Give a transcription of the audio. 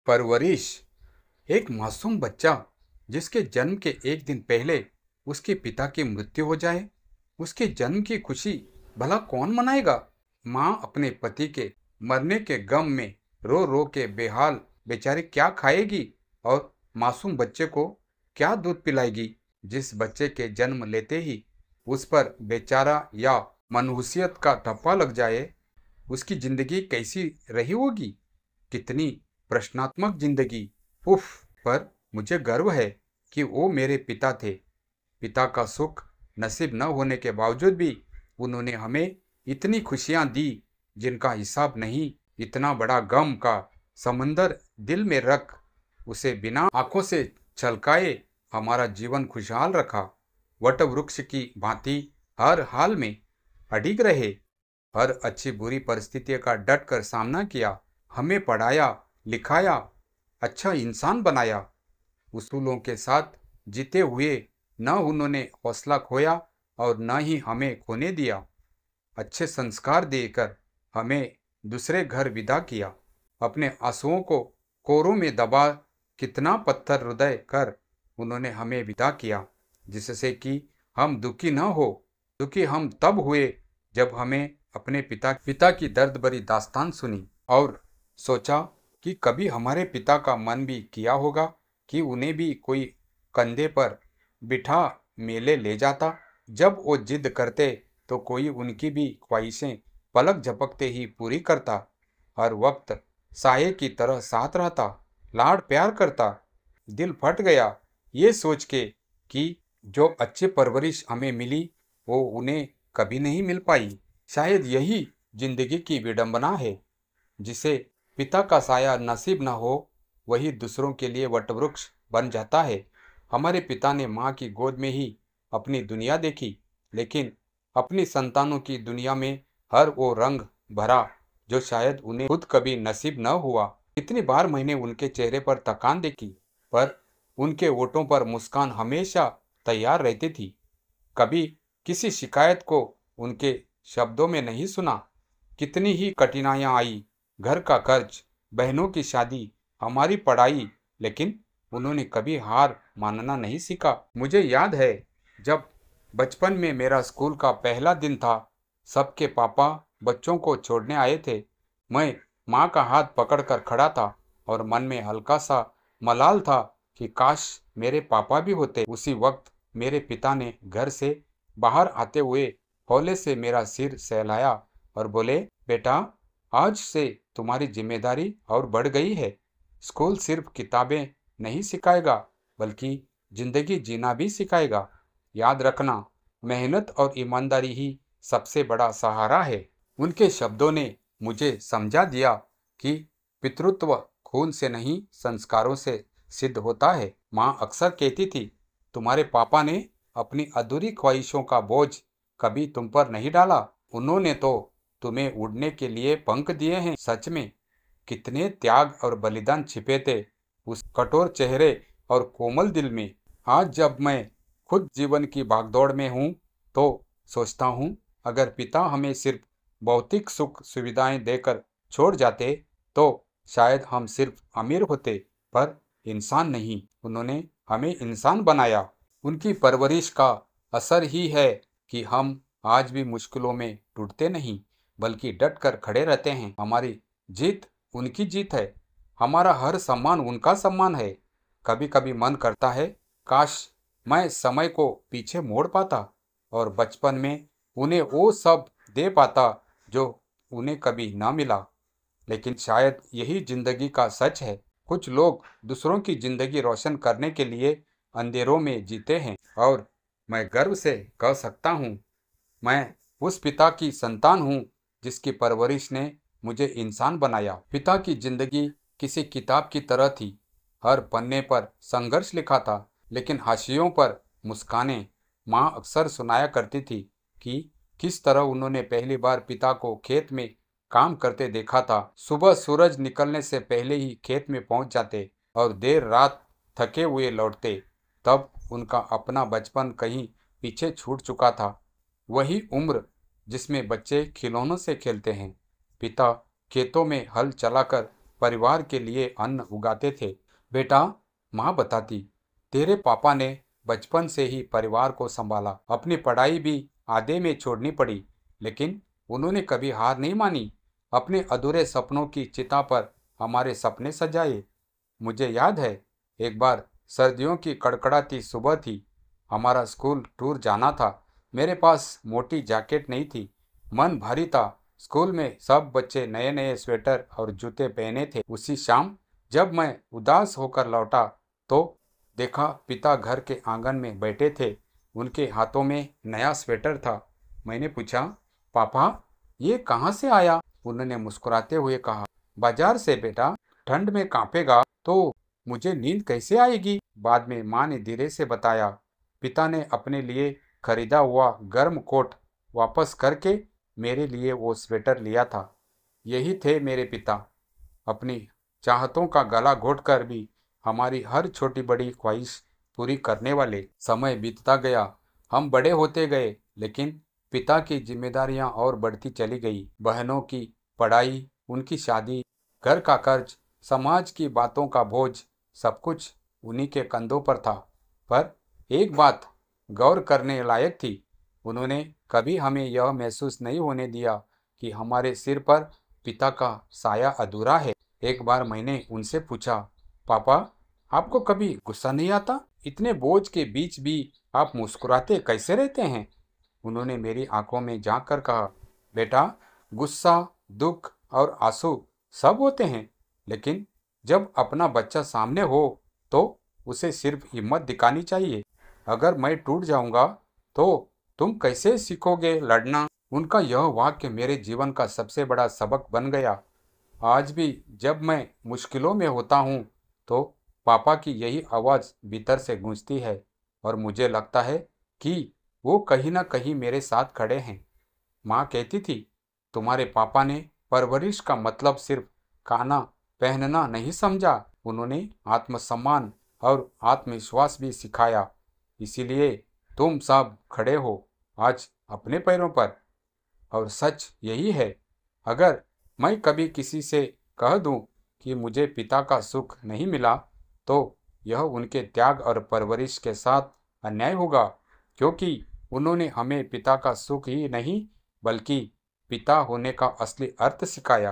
परवरिश। एक मासूम बच्चा जिसके जन्म के एक दिन पहले उसके पिता की मृत्यु हो जाए, उसके जन्म की खुशी भला कौन मनाएगा। माँ अपने पति के मरने के गम में रो रो के बेहाल बेचारी क्या खाएगी और मासूम बच्चे को क्या दूध पिलाएगी। जिस बच्चे के जन्म लेते ही उस पर बेचारा या मनहूसियत का ठप्पा लग जाए, उसकी जिंदगी कैसी रही होगी। कितनी प्रश्नात्मक जिंदगी। उफ। पर मुझे गर्व है कि वो मेरे पिता थे। पिता का सुख नसीब न होने के बावजूद भी उन्होंने हमें इतनी खुशियां दी जिनका हिसाब नहीं। इतना बड़ा गम का समंदर दिल में रख उसे बिना आंखों से छलकाए हमारा जीवन खुशहाल रखा। वट वृक्ष की भांति हर हाल में अडिग रहे, हर अच्छी बुरी परिस्थितियों का डट कर सामना किया, हमें पढ़ाया लिखाया, अच्छा इंसान बनाया। उसूलों के साथ जीते हुए न उन्होंने हौसला खोया और न ही हमें खोने दिया। अच्छे संस्कार देकर हमें दूसरे घर विदा किया। अपने आंसुओं को कोरों में दबा कितना पत्थर हृदय कर उन्होंने हमें विदा किया, जिससे कि हम दुखी न हो। दुखी हम तब हुए जब हमें अपने पिता की दर्द भरी दास्तान सुनी और सोचा कि कभी हमारे पिता का मन भी किया होगा कि उन्हें भी कोई कंधे पर बिठा मेले ले जाता। जब वो जिद करते तो कोई उनकी भी ख्वाहिशें पलक झपकते ही पूरी करता। हर वक्त साये की तरह साथ रहता, लाड प्यार करता। दिल फट गया ये सोच के कि जो अच्छी परवरिश हमें मिली वो उन्हें कभी नहीं मिल पाई। शायद यही जिंदगी की विडंबना है। जिसे पिता का साया नसीब न हो वही दूसरों के लिए वटवृक्ष बन जाता है। हमारे पिता ने माँ की गोद में ही अपनी दुनिया देखी, लेकिन अपनी संतानों की दुनिया में हर वो रंग भरा जो शायद उन्हें खुद कभी नसीब न हुआ। कितनी बार मैंने उनके चेहरे पर थकान देखी, पर उनके होठों पर मुस्कान हमेशा तैयार रहती थी। कभी किसी शिकायत को उनके शब्दों में नहीं सुना। कितनी ही कठिनाइयां आई, घर का कर्ज, बहनों की शादी, हमारी पढ़ाई, लेकिन उन्होंने कभी हार मानना नहीं सीखा। मुझे याद है जब बचपन में मेरा स्कूल का पहला दिन था, सबके पापा बच्चों को छोड़ने आए थे। मैं माँ का हाथ पकड़कर खड़ा था और मन में हल्का सा मलाल था कि काश मेरे पापा भी होते। उसी वक्त मेरे पिता ने घर से बाहर आते हुए हौले से मेरा सिर सहलाया और बोले, बेटा आज से तुम्हारी जिम्मेदारी और बढ़ गई है। स्कूल सिर्फ किताबें नहीं सिखाएगा बल्कि जिंदगी जीना भी सिखाएगा। याद रखना, मेहनत और ईमानदारी ही सबसे बड़ा सहारा है। उनके शब्दों ने मुझे समझा दिया कि पितृत्व खून से नहीं संस्कारों से सिद्ध होता है। माँ अक्सर कहती थी, तुम्हारे पापा ने अपनी अधूरी ख्वाहिशों का बोझ कभी तुम पर नहीं डाला। उन्होंने तो तुम्हें उड़ने के लिए पंख दिए हैं। सच में कितने त्याग और बलिदान छिपे थे उस कठोर चेहरे और कोमल दिल में। आज जब मैं खुद जीवन की भागदौड़ में हूँ तो सोचता हूँ, अगर पिता हमें सिर्फ भौतिक सुख सुविधाएं देकर छोड़ जाते तो शायद हम सिर्फ अमीर होते, पर इंसान नहीं। उन्होंने हमें इंसान बनाया। उनकी परवरिश का असर ही है कि हम आज भी मुश्किलों में टूटते नहीं बल्कि डट कर खड़े रहते हैं। हमारी जीत उनकी जीत है, हमारा हर सम्मान उनका सम्मान है। कभी कभी मन करता है काश मैं समय को पीछे मोड़ पाता और बचपन में उन्हें वो सब दे पाता जो उन्हें कभी ना मिला। लेकिन शायद यही जिंदगी का सच है। कुछ लोग दूसरों की जिंदगी रोशन करने के लिए अंधेरों में जीते हैं और मैं गर्व से कह सकता हूँ, मैं उस पिता की संतान हूँ जिसकी परवरिश ने मुझे इंसान बनाया। पिता की जिंदगी किसी किताब की तरह थी। हर पन्ने पर संघर्ष लिखा था, लेकिन हाशियों पर मुस्कानें। माँ अक्सर सुनाया करती थी कि किस तरह उन्होंने पहली बार पिता को खेत में काम करते देखा था। सुबह सूरज निकलने से पहले ही खेत में पहुंच जाते और देर रात थके हुए लौटते। तब उनका अपना बचपन कहीं पीछे छूट चुका था। वही उम्र जिसमें बच्चे खिलौनों से खेलते हैं। पिता खेतों में हल चलाकर परिवार के लिए अन्न उगाते थे। बेटा, माँ बताती, तेरे पापा ने बचपन से ही परिवार को संभाला। अपनी पढ़ाई भी आधे में छोड़नी पड़ी, लेकिन उन्होंने कभी हार नहीं मानी। अपने अधूरे सपनों की चिता पर हमारे सपने सजाए। मुझे याद है, एक बार सर्दियों की कड़कड़ाती सुबह थी। हमारा स्कूल टूर जाना था। मेरे पास मोटी जैकेट नहीं थी। मन भारी था। स्कूल में सब बच्चे नए नए स्वेटर और जूते पहने थे। उसी शाम जब मैं उदास होकर लौटा तो देखा पिता घर के आंगन में बैठे थे। उनके हाथों में नया स्वेटर था। मैंने पूछा, पापा, ये कहाँ से आया? उन्होंने मुस्कुराते हुए कहा, बाजार से बेटा। ठंड में कांपेगा तो मुझे नींद कैसे आएगी? बाद में माँ ने धीरे से बताया, पिता ने अपने लिए खरीदा हुआ गर्म कोट वापस करके मेरे लिए वो स्वेटर लिया था। यही थे मेरे पिता, अपनी चाहतों का गला घोटकर भी हमारी हर छोटी बड़ी ख्वाहिश पूरी करने वाले। समय बीतता गया, हम बड़े होते गए, लेकिन पिता की जिम्मेदारियां और बढ़ती चली गई। बहनों की पढ़ाई, उनकी शादी, घर का कर्ज, समाज की बातों का बोझ, सब कुछ उन्हीं के कंधों पर था। पर एक बात गौर करने लायक थी, उन्होंने कभी हमें यह महसूस नहीं होने दिया कि हमारे सिर पर पिता का साया अधूरा है। एक बार मैंने उनसे पूछा, पापा, आपको कभी गुस्सा नहीं आता? इतने बोझ के बीच भी आप मुस्कुराते कैसे रहते हैं? उन्होंने मेरी आंखों में झांक कर कहा, बेटा, गुस्सा, दुख और आंसू सब होते हैं, लेकिन जब अपना बच्चा सामने हो तो उसे सिर्फ हिम्मत दिखानी चाहिए। अगर मैं टूट जाऊंगा तो तुम कैसे सीखोगे लड़ना? उनका यह वाक्य मेरे जीवन का सबसे बड़ा सबक बन गया। आज भी जब मैं मुश्किलों में होता हूँ तो पापा की यही आवाज़ भीतर से गूंजती है और मुझे लगता है कि वो कहीं ना कहीं मेरे साथ खड़े हैं। माँ कहती थी, तुम्हारे पापा ने परवरिश का मतलब सिर्फ खाना पहनना नहीं समझा, उन्होंने आत्मसम्मान और आत्मविश्वास भी सिखाया। इसीलिए तुम सब खड़े हो आज अपने पैरों पर। और सच यही है, अगर मैं कभी किसी से कह दूं कि मुझे पिता का सुख नहीं मिला, तो यह उनके त्याग और परवरिश के साथ अन्याय होगा, क्योंकि उन्होंने हमें पिता का सुख ही नहीं बल्कि पिता होने का असली अर्थ सिखाया।